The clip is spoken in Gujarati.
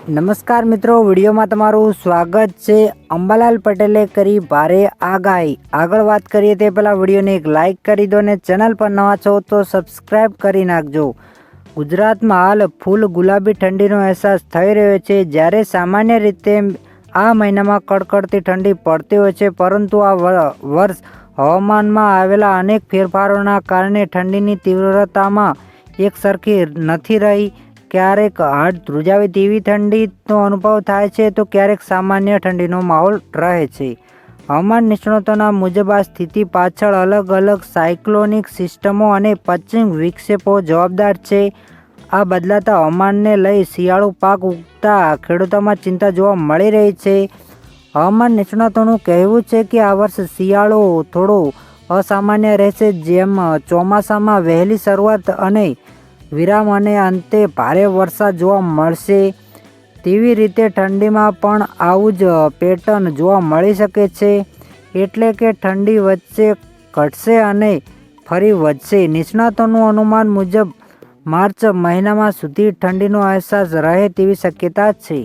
નમસ્કાર મિત્રો, વિડીયોમાં તમારું સ્વાગત છે। અંબાલાલ પટેલે કરી ભારે આગાહી। આગળ વાત કરીએ તે પહેલાં વિડીયોને એક લાઇક કરી દો ને ચેનલ પર નવા છો તો સબસ્ક્રાઈબ કરી નાખજો। ગુજરાતમાં હાલ ફૂલ ગુલાબી ઠંડીનો અહેસાસ થઈ રહ્યો છે। જ્યારે સામાન્ય રીતે આ મહિનામાં કડકડતી ઠંડી પડતી હોય છે, પરંતુ આ વર્ષ હવામાનમાં આવેલા અનેક ફેરફારોના કારણે ઠંડીની તીવ્રતામાં એકસરખી નથી રહી। ક્યારેક હાડ ધ્રુજાવે તેવી ઠંડીનો અનુભવ થાય છે તો ક્યારેક સામાન્ય ઠંડીનો માહોલ રહે છે। હવામાન નિષ્ણાતોના મુજબ આ સ્થિતિ પાછળ અલગ અલગ સાયક્લોનિક સિસ્ટમો અને પશ્ચિમ વિક્ષેપો જવાબદાર છે। આ બદલાતા હવામાનને લઈ શિયાળુ પાક ઉગતા ખેડૂતોમાં ચિંતા જોવા મળી રહી છે। હવામાન નિષ્ણાતોનું કહેવું છે કે આ વર્ષે શિયાળો થોડો અસામાન્ય રહેશે, જેમ ચોમાસામાં વહેલી શરૂઆત અને વિરામ અને અંતે ભારે વરસાદ જોવા મળશે, તેવી રીતે ઠંડીમાં પણ આવું જ પેટર્ન જોવા મળી શકે છે। એટલે કે ઠંડી વચ્ચે ઘટશે અને ફરી વધશે। નિષ્ણાતોનું અનુમાન મુજબ માર્ચ મહિનામાં સુધી ઠંડીનો અહેસાસ રહે તેવી શક્યતા છે।